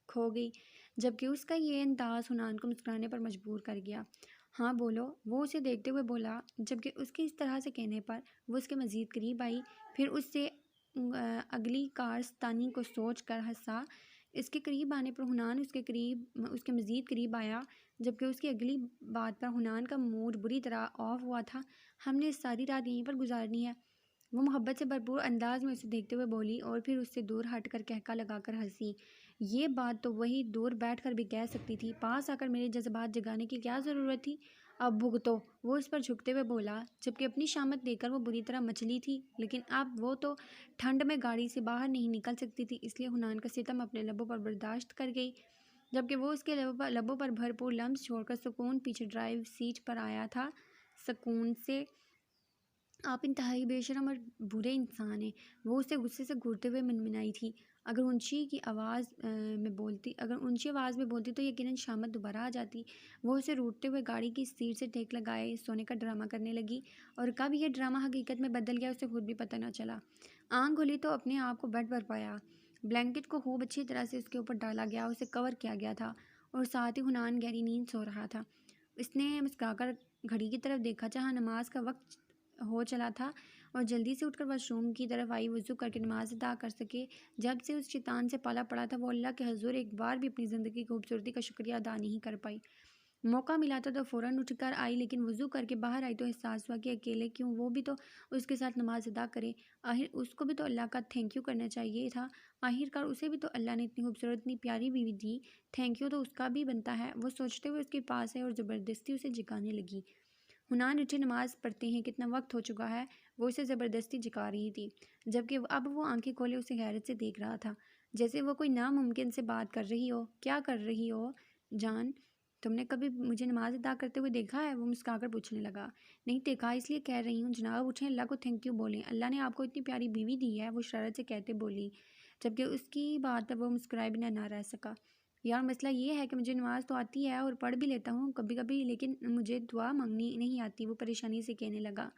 کھو گئی، جبکہ اس کا یہ انداز حنان کو مسکرانے پر مجبور کر گیا۔ ہاں بولو، وہ اسے دیکھتے ہوئے بولا، جبکہ اس کے اس طرح سے کہنے پر وہ اس کے مزید قریب آئی، پھر اس سے اگلی کارستانی کو سوچ کر ہنسا۔ اس کے قریب آنے پر حنان اس کے مزید قریب آیا، جبکہ اس کی اگلی بات پر حنان کا موڈ بری طرح آف ہوا تھا۔ ہم نے ساری رات یہیں پر گزارنی ہے، وہ محبت سے بھرپور انداز میں اسے دیکھتے ہوئے بولی، اور پھر اس سے دور ہٹ کر قہقہ لگا کر ہنسی۔ یہ بات تو وہی دور بیٹھ کر بھی کہہ سکتی تھی، پاس آ کر میرے جذبات جگانے کی کیا ضرورت تھی؟ اب بھگتو، وہ اس پر جھکتے ہوئے بولا، جبکہ اپنی شامت دیکھ کر وہ بری طرح مچلی تھی، لیکن اب وہ تو ٹھنڈ میں گاڑی سے باہر نہیں نکل سکتی تھی، اس لیے حنان کا ستم اپنے لبوں پر برداشت کر گئی، جبکہ وہ اس کے لبوں پر بھرپور لمس چھوڑ کر سکون پیچھے ڈرائیو سیٹ پر آیا تھا۔ سکون سے؟ آپ انتہائی بے شرم اور برے انسان ہیں، وہ اسے غصے سے گھورتے ہوئے منمنائی تھی۔ اگر اونچی آواز میں بولتی تو یقیناً شامت دوبارہ آ جاتی۔ وہ اسے روٹتے ہوئے گاڑی کی سیٹ سے ٹیک لگائے سونے کا ڈرامہ کرنے لگی، اور کب یہ ڈرامہ حقیقت میں بدل گیا اسے خود بھی پتہ نہ چلا۔ آنکھ کھلی تو اپنے آپ کو بیڈ پر پایا، بلینکٹ کو خوب اچھی طرح سے اس کے اوپر ڈالا گیا، اسے کور کیا گیا تھا، اور ساتھ ہی حنان گہری نیند سو رہا تھا۔ اس نے مسکرا کر گھڑی کی طرف دیکھا جہاں نماز کا وقت ہو چلا تھا، اور جلدی سے اٹھ کر واش روم کی طرف آئی وضو کر کے نماز ادا کر سکے۔ جب سے اس شیطان سے پالا پڑا تھا وہ اللہ کے حضور ایک بار بھی اپنی زندگی کی خوبصورتی کا شکریہ ادا نہیں کر پائی۔ موقع ملا تھا تو فوراً اٹھ کر آئی، لیکن وضو کر کے باہر آئی تو احساس ہوا کہ اکیلے کیوں، وہ بھی تو اس کے ساتھ نماز ادا کرے، آخر اس کو بھی تو اللہ کا تھینک یو کرنا چاہیے تھا، آخر کار اسے بھی تو اللہ نے اتنی خوبصورت اتنی پیاری بیوی دی، تھینک یو تو اس کا بھی بنتا ہے۔ وہ سوچتے ہوئے اس کے پاس ہے اور زبردستی اسے جگانے لگی۔ حنان اٹھے، نماز پڑھتے ہیں، کتنا وقت ہو چکا ہے؟ وہ اسے زبردستی جگا رہی تھی، جبکہ اب وہ آنکھیں کھولے اسے حیرت سے دیکھ رہا تھا، جیسے وہ کوئی ناممکن سے بات کر رہی ہو۔ کیا کر رہی ہو جان؟ تم نے کبھی مجھے نماز ادا کرتے ہوئے دیکھا ہے؟ وہ مسکرا کر پوچھنے لگا۔ نہیں دیکھا، اس لیے کہہ رہی ہوں جناب، اٹھیں، اللہ کو تھینک یو بولیں، اللہ نے آپ کو اتنی پیاری بیوی دی ہے، وہ شرارت سے کہتے بولی، جبکہ اس کی بات پر وہ مسکرائے بنا نہ رہ سکا۔ یار مسئلہ یہ ہے کہ مجھے نماز تو آتی ہے اور پڑھ بھی لیتا ہوں کبھی کبھی، لیکن مجھے دعا مانگنی نہیں آتی، وہ پریشانی سے کہنے لگا۔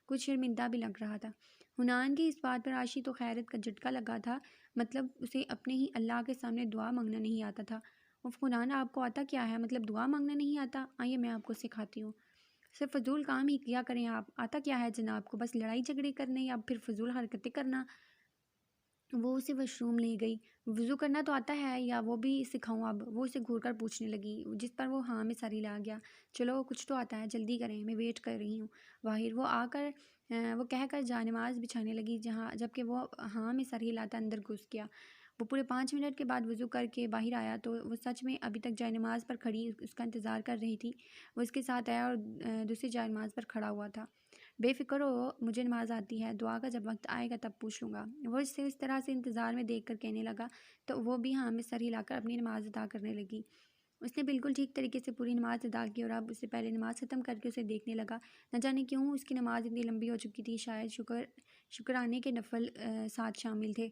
کچھ شرمندہ بھی لگ رہا تھا۔ حنان کی اس بات پر عاشی تو خیرت کا جھٹکا لگا تھا، مطلب اسے اپنے ہی اللہ کے سامنے دعا مانگنا نہیں آتا تھا۔ اف حنان، آپ کو آتا کیا ہے؟ مطلب دعا مانگنا نہیں آتا؟ آئیے میں آپ کو سکھاتی ہوں۔ صرف فضول کام ہی کیا کریں آپ، آتا کیا ہے جناب کو؟ بس لڑائی جھگڑے کرنے یا پھر فضول حرکتیں کرنا؟ وہ اسے واش روم لے گئی۔ وضو کرنا تو آتا ہے یا وہ بھی سکھاؤں اب؟ وہ اسے گھور کر پوچھنے لگی، جس پر وہ ہاں میں سر ہلا گیا۔ چلو کچھ تو آتا ہے، جلدی کریں، میں ویٹ کر رہی ہوں باہر۔ وہ کہہ کر جا نماز بچھانے لگی، جبکہ وہ ہاں میں سر ہلاتا اندر گھس گیا۔ وہ پورے 5 منٹ کے بعد وضو کر کے باہر آیا تو وہ سچ میں ابھی تک جائے نماز پر کھڑی اس کا انتظار کر رہی تھی۔ وہ اس کے ساتھ آیا اور دوسری جائے نماز پر کھڑا ہوا تھا۔ بے فکر ہو، مجھے نماز آتی ہے، دعا کا جب وقت آئے گا تب پوچھ لوں گا۔ وہ اسے اس طرح سے انتظار میں دیکھ کر کہنے لگا تو وہ بھی ہاں میں سر ہلا کر اپنی نماز ادا کرنے لگی۔ اس نے بالکل ٹھیک طریقے سے پوری نماز ادا کی اور اب اس سے پہلے نماز ختم کر کے اسے دیکھنے لگا۔ نہ جانے کیوں اس کی نماز اتنی لمبی ہو چکی تھی، شاید شکرانے کے نفل ساتھ شامل تھے۔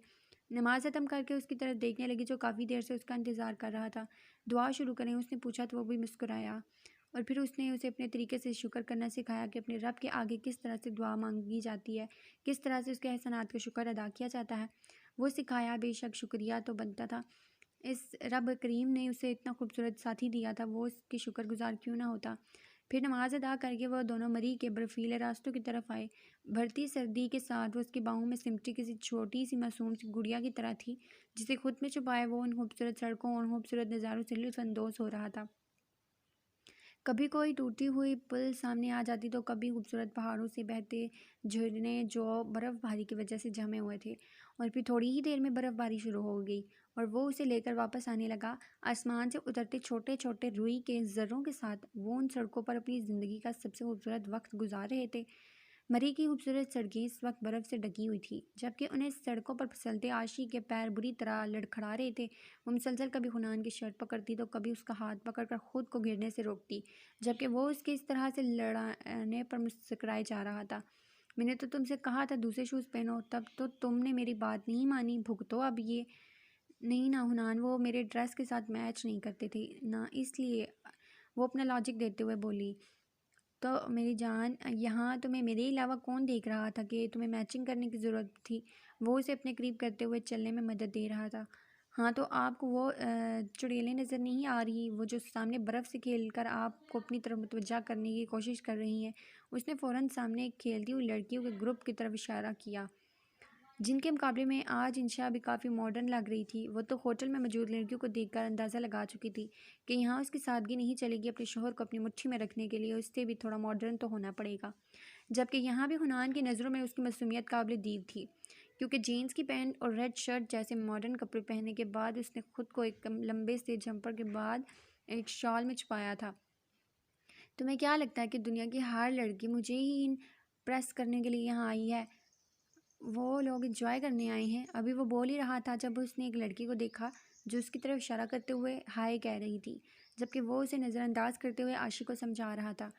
نماز ختم کر کے اس کی طرف دیکھنے لگی جو کافی دیر سے اس کا انتظار کر رہا تھا۔ دعا شروع کریں اس نے پوچھا تو وہ بھی مسکرایا، اور پھر اس نے اسے اپنے طریقے سے شکر کرنا سکھایا کہ اپنے رب کے آگے کس طرح سے دعا مانگی جاتی ہے، کس طرح سے اس کے احسانات کا شکر ادا کیا جاتا ہے۔ وہ سکھایا، بے شک شکریہ تو بنتا تھا، اس رب کریم نے اسے اتنا خوبصورت ساتھی دیا تھا، وہ اس کی شکر گزار کیوں نہ ہوتا۔ پھر نماز ادا کر کے وہ دونوں مری کے برفیلے راستوں کی طرف آئے۔ بڑھتی سردی کے ساتھ وہ اس کی باہوں میں سمٹی کسی چھوٹی سی معصوم سی گڑیا کی طرح تھی، جسے خود میں چھپائے وہ ان خوبصورت سڑکوں اور خوبصورت نظاروں سے لطف اندوز ہو رہا تھا۔ کبھی کوئی ٹوٹی ہوئی پل سامنے آ جاتی تو کبھی خوبصورت پہاڑوں سے بہتے جھرنے جو برف باری کی وجہ سے جمے ہوئے تھے، اور پھر تھوڑی ہی دیر میں برف باری شروع ہو گئی اور وہ اسے لے کر واپس آنے لگا۔ آسمان سے اترتے چھوٹے چھوٹے روئی کے ذروں کے ساتھ وہ ان سڑکوں پر اپنی زندگی کا سب سے خوبصورت وقت گزار رہے تھے۔ مری کی خوبصورت سڑکیں اس وقت برف سے ڈکی ہوئی تھیں، جبکہ انہیں سڑکوں پر پھسلتے عاشی کے پیر بری طرح لڑکھڑا رہے تھے۔ وہ مسلسل کبھی حنان کی شرٹ پکڑتی تو کبھی اس کا ہاتھ پکڑ کر خود کو گرنے سے روکتی، جبکہ وہ اس کے اس طرح سے لڑانے پر مسکرائے جا رہا تھا۔ میں نے تو تم سے کہا تھا دوسرے شوز پہنو، تب تو تم نے میری بات نہیں مانی، بھگتو اب یہ۔ نہیں نا حنان، وہ میرے ڈریس کے ساتھ میچ نہیں کرتے تھے نا، اس لیے۔ وہ اپنا لاجک دیتے ہوئے بولی۔ تو میری جان، یہاں تمہیں میرے علاوہ کون دیکھ رہا تھا کہ تمہیں میچنگ کرنے کی ضرورت تھی؟ وہ اسے اپنے قریب کرتے ہوئے چلنے میں مدد دے رہا تھا۔ ہاں تو آپ کو وہ چڑیلیں نظر نہیں آ رہی، وہ جو سامنے برف سے کھیل کر آپ کو اپنی طرف متوجہ کرنے کی کوشش کر رہی ہیں؟ اس نے فوراً سامنے ایک کھیلتی ہوئی لڑکیوں کے گروپ کی طرف اشارہ کیا، جن کے مقابلے میں آج انشا بھی کافی ماڈرن لگ رہی تھی۔ وہ تو ہوٹل میں موجود لڑکیوں کو دیکھ کر اندازہ لگا چکی تھی کہ یہاں اس کی سادگی نہیں چلے گی، اپنے شوہر کو اپنی مٹھی میں رکھنے کے لیے اس سے بھی تھوڑا ماڈرن تو ہونا پڑے گا۔ جبکہ یہاں بھی حنان کی نظروں میں اس کی معصومیت قابل دید تھی، کیونکہ جینز کی پینٹ اور ریڈ شرٹ جیسے ماڈرن کپڑے پہننے کے بعد اس نے خود کو ایک لمبے سے جمپر کے بعد ایک شال میں چھپایا تھا۔ تمہیں کیا لگتا ہے کہ دنیا کی ہر لڑکی مجھے ہی امپریس کرنے کے لیے یہاں آئی ہے؟ وہ لوگ انجوائے کرنے آئے ہیں۔ ابھی وہ بول ہی رہا تھا جب اس نے ایک لڑکی کو دیکھا جو اس کی طرف اشارہ کرتے ہوئے ہائے کہہ رہی تھی، جبکہ وہ اسے نظر انداز کرتے ہوئے عاشق کو سمجھا رہا تھا۔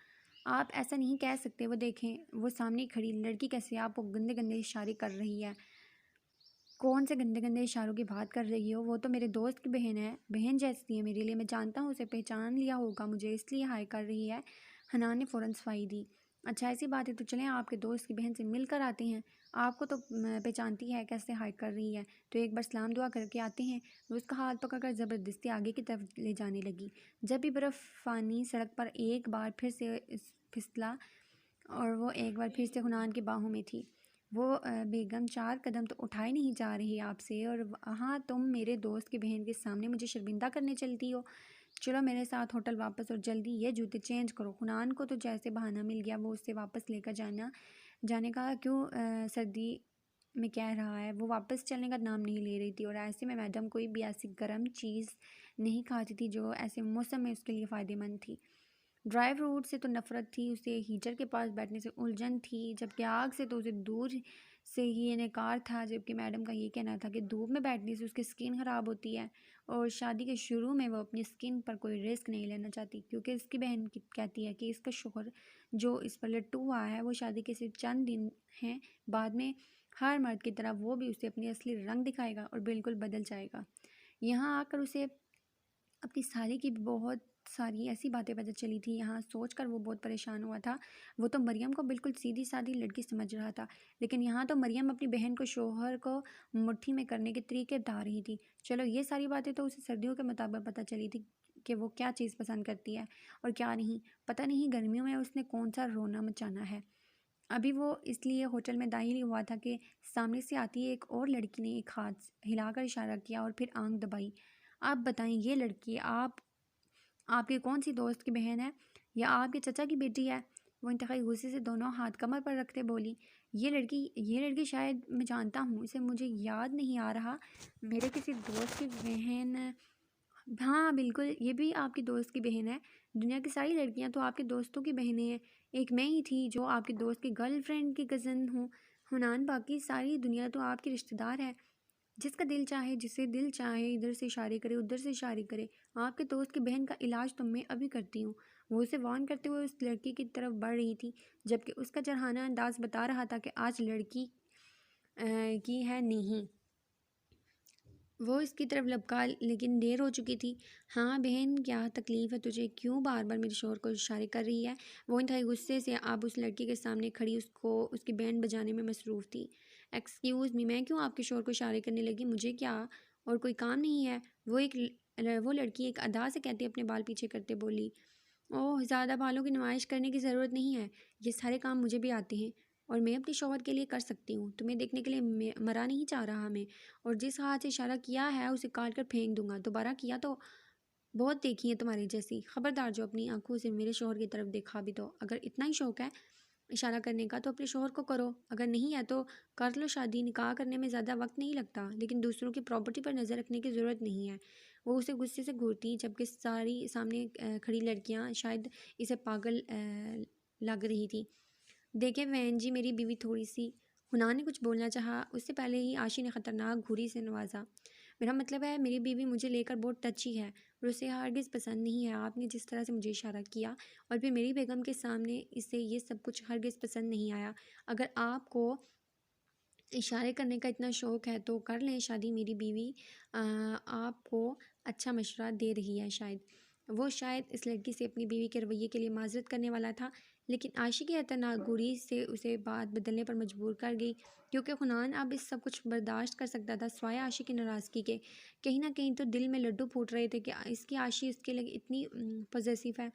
آپ ایسا نہیں کہہ سکتے، وہ دیکھیں، وہ سامنے کھڑی لڑکی کیسے آپ کو گندے گندے اشارے کر رہی ہے۔ کون سے گندے گندے اشاروں کی بات کر رہی ہو؟ وہ تو میرے دوست کی بہن ہے، بہن جیسی ہے میرے لیے، میں جانتا ہوں اسے پہچان لیا ہوگا مجھے، اس لیے ہائے کر رہی ہے۔ حنان نے فوراً صفائی دی۔ اچھا ایسی بات ہے تو چلیں آپ کے دوست کی بہن سے مل کر آتے ہیں، آپ کو تو پہچانتی ہے کیسے ہائے کر رہی ہے، تو ایک بار سلام دعا کر کے آتے ہیں۔ وہ اس کا ہاتھ پکڑ کر زبردستی آگے کی طرف لے جانے لگی، جب بھی برف فانی سڑک پر ایک بار پھر سے پھسلا اور وہ ایک بار پھر سے حنان کی باہوں میں تھی۔ وہ بیگم 4 قدم تو اٹھائے نہیں جا رہی آپ سے، اور ہاں تم میرے دوست کی بہن کے سامنے مجھے شرمندہ کرنے چلتی ہو؟ چلو میرے ساتھ ہوٹل واپس، اور جلدی یہ جوتے چینج کرو۔ حنان کو تو جیسے بہانہ مل گیا وہ اسے واپس لے کر جانے کا کیوں سردی میں کہہ رہا ہے۔ وہ واپس چلنے کا نام نہیں لے رہی تھی، اور ایسے میں میڈم کوئی بھی ایسی گرم چیز نہیں کھاتی تھی جو ایسے موسم میں اس کے لیے فائدہ مند تھی۔ ڈرائی فروٹ سے تو نفرت تھی اسے، ہیٹر کے پاس بیٹھنے سے الجھن تھی، جبکہ آگ سے تو اسے دور سے ہی انکار تھا، جبکہ میڈم کا یہ کہنا تھا کہ دھوپ میں بیٹھنے سے اس کی سکن خراب ہوتی ہے، اور شادی کے شروع میں وہ اپنی سکن پر کوئی رسک نہیں لینا چاہتی، کیونکہ اس کی بہن کہتی ہے کہ اس کا شوہر جو اس پر لٹو ہوا ہے وہ شادی کے صرف چند دن ہیں بعد میں ہر مرد کی طرح وہ بھی اسے اپنی اصلی رنگ دکھائے گا اور بالکل بدل جائے گا۔ یہاں آ کر اسے اپنی سالے کی بھی بہت ساری ایسی باتیں پتہ چلی تھی، یہاں سوچ کر وہ بہت پریشان ہوا تھا۔ وہ تو مریم کو بالکل سیدھی سادھی لڑکی سمجھ رہا تھا، لیکن یہاں تو مریم اپنی بہن کو شوہر کو مٹھی میں کرنے کے طریقے بتا رہی تھی۔ چلو یہ ساری باتیں تو اسے سردیوں کے مطابق پتہ چلی تھی کہ وہ کیا چیز پسند کرتی ہے اور کیا نہیں۔ پتہ نہیں گرمیوں میں اس نے کون سا رونا مچانا ہے۔ ابھی وہ اس لیے ہوٹل میں داخل ہوا تھا کہ سامنے سے آتی ایک اور لڑکی نے ایک ہاتھ ہلا کر اشارہ کیا اور پھر آنکھ دبائی۔ آپ بتائیں، یہ لڑکی آپ کی کون سی دوست کی بہن ہے یا آپ کے چچا کی بیٹی ہے؟ وہ انتہائی غصے سے دونوں ہاتھ کمر پر رکھتے بولی۔ یہ لڑکی شاید میں جانتا ہوں اسے، مجھے یاد نہیں آ رہا، میرے کسی دوست کی بہن۔ ہاں بالکل، یہ بھی آپ کی دوست کی بہن ہے۔ دنیا کی ساری لڑکیاں تو آپ کے دوستوں کی بہنیں ہیں، ایک میں ہی تھی جو آپ کے دوست کی گرل فرینڈ کی کزن ہوں۔ حنان، باقی ساری دنیا تو آپ کی رشتہ دار ہے۔ جس کا دل چاہے، جسے دل چاہے ادھر سے اشارے کرے، ادھر سے اشارے کرے۔ آپ کے دوست کی بہن کا علاج تو میں ابھی کرتی ہوں۔ وہ اسے وارن کرتے ہوئے اس لڑکی کی طرف بڑھ رہی تھی، جبکہ اس کا جرحانہ انداز بتا رہا تھا کہ آج لڑکی کی ہے نہیں۔ وہ اس کی طرف لپکا، لیکن دیر ہو چکی تھی۔ ہاں بہن، کیا تکلیف ہے تجھے؟ کیوں بار بار میرے شوہر کو اشارے کر رہی ہے؟ وہ انتہائی غصے سے اب اس لڑکی کے سامنے کھڑی اس کی بینڈ بجانے میں مصروف تھی۔ ایکسکیوز می، میں کیوں آپ کے شوہر کو اشارے کرنے لگی؟ مجھے کیا اور کوئی کام نہیں ہے؟ وہ لڑکی ایک ادا سے کہتی اپنے بال پیچھے کرتے بولی۔ اوہ، زیادہ بالوں کی نمائش کرنے کی ضرورت نہیں ہے، یہ سارے کام مجھے بھی آتے ہیں اور میں اپنے شوہر کے لیے کر سکتی ہوں۔ تمہیں دیکھنے کے لیے مرا نہیں چاہ رہا میں، اور جس ہاتھ سے اشارہ کیا ہے اسے کاٹ کر پھینک دوں گا۔ دوبارہ کیا تو بہت دیکھی ہے تمہاری جیسی۔ خبردار، جو اپنی آنکھوں سے میرے شوہر کی طرف دیکھا بھی تو۔ اگر اتنا ہی شوق ہے اشارہ کرنے کا تو اپنے شوہر کو کرو، اگر نہیں ہے تو کر لو شادی۔ نکاح کرنے میں زیادہ وقت نہیں لگتا، لیکن دوسروں کی پراپرٹی پر نظر رکھنے کی ضرورت نہیں ہے۔ وہ اسے غصے سے گھورتی، جبکہ ساری سامنے کھڑی لڑکیاں شاید اسے پاگل لگ رہی تھی۔ دیکھیں وین جی، میری بیوی تھوڑی سی۔ حنان نے کچھ بولنا چاہا، اس سے پہلے ہی عاشی نے خطرناک گھوری سے نوازا۔ میرا مطلب ہے میری بیوی مجھے لے کر بہت ٹچی ہے اور اسے ہرگز پسند نہیں ہے آپ نے جس طرح سے مجھے اشارہ کیا، اور پھر میری بیگم کے سامنے اسے یہ سب کچھ ہرگز پسند نہیں آیا۔ اگر آپ کو اشارے کرنے کا اتنا شوق ہے تو کر لیں شادی۔ میری بیوی آپ کو اچھا مشورہ دے رہی ہے شاید۔ وہ شاید اس لڑکی سے اپنی بیوی کے رویے کے لیے معذرت کرنے والا تھا، لیکن عاشی کی خطرناک گوری سے اسے بات بدلنے پر مجبور کر گئی، کیونکہ حنان اب اس سب کچھ برداشت کر سکتا تھا سوائے عاشی کی ناراضگی کے۔ کہیں نہ کہیں تو دل میں لڈو پھوٹ رہے تھے کہ اس کی عاشی اس کے لیے اتنی پوزیسو ہے،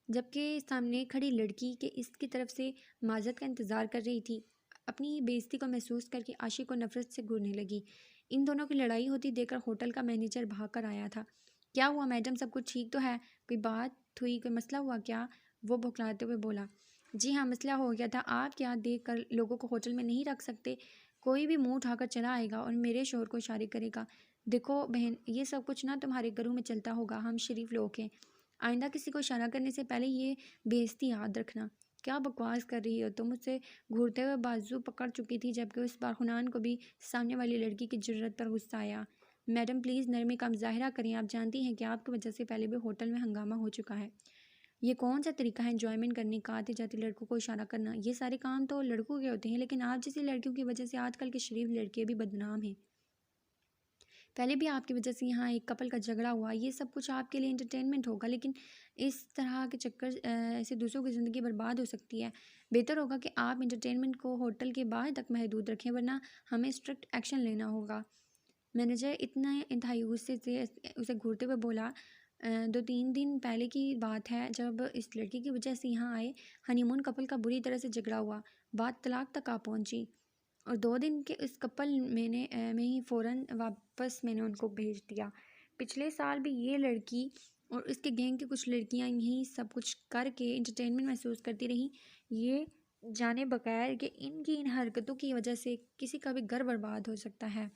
جبکہ سامنے کھڑی لڑکی کے اس کی طرف سے معذرت کا انتظار کر رہی تھی۔ اپنی بےعزتی کو محسوس کر کے عاشی کو نفرت سے گھورنے لگی۔ ان دونوں کی لڑائی ہوتی دیکھ کر ہوٹل کا مینیجر بھاگ کر آیا تھا۔ کیا ہوا میڈم، سب کچھ ٹھیک تو ہے؟ کوئی بات ہوئی، کوئی مسئلہ ہوا کیا؟ وہ بھوکلاتے ہوئے بولا۔ جی ہاں، مسئلہ ہو گیا تھا۔ آپ کیا دیکھ کر لوگوں کو ہوٹل میں نہیں رکھ سکتے؟ کوئی بھی منہ اٹھا کر چلا آئے گا اور میرے شوہر کو اشارے کرے گا۔ دیکھو بہن، یہ سب کچھ نہ تمہارے گھروں میں چلتا ہوگا، ہم شریف لوگ ہیں۔ آئندہ کسی کو اشارہ کرنے سے پہلے یہ بے عزتی یاد رکھنا۔ کیا بکواس کر رہی ہو تم؟ مجھ سے گھورتے ہوئے بازو پکڑ چکی تھی، جبکہ اس بار حنان کو بھی سامنے والی لڑکی کی جرأت پر غصہ آیا۔ میڈم پلیز نرمی کا مظاہرہ کریں، آپ جانتی ہیں کہ آپ کی وجہ سے پہلے بھی ہوٹل میں ہنگامہ ہو چکا ہے۔ یہ کون سا طریقہ ہے انجوائمنٹ کرنے کا، آتے جاتے لڑکوں کو اشارہ کرنا؟ یہ سارے کام تو لڑکوں کے ہوتے ہیں، لیکن آپ جیسی لڑکیوں کی وجہ سے آج کل کے شریف لڑکے بھی بدنام ہیں۔ پہلے بھی آپ کی وجہ سے یہاں ایک کپل کا جھگڑا ہوا۔ یہ سب کچھ آپ کے لیے انٹرٹینمنٹ ہوگا، لیکن اس طرح کے چکر سے دوسروں کی زندگی برباد ہو سکتی ہے۔ بہتر ہوگا کہ آپ انٹرٹینمنٹ کو ہوٹل کے باہر تک محدود رکھیں، ورنہ ہمیں اسٹرکٹ ایکشن لینا ہوگا۔ مینیجر اتنا انتہائی غصے سے اسے گھورتے ہوئے بولا۔ 2-3 دن پہلے کی بات ہے جب اس لڑکی کی وجہ سے یہاں آئے ہنی مون کپل کا بری طرح سے جھگڑا ہوا، بات طلاق تک آ پہنچی، اور 2 دن کے اس کپل میں ہی فوراً واپس میں نے ان کو بھیج دیا۔ پچھلے سال بھی یہ لڑکی اور اس کے گینگ کی کچھ لڑکیاں یہی سب کچھ کر کے انٹرٹینمنٹ محسوس کرتی رہیں، یہ جانے بغیر کہ ان کی ان حرکتوں کی وجہ سے کسی کا بھی گھر برباد ہو سکتا ہے۔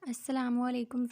السلام علیکم۔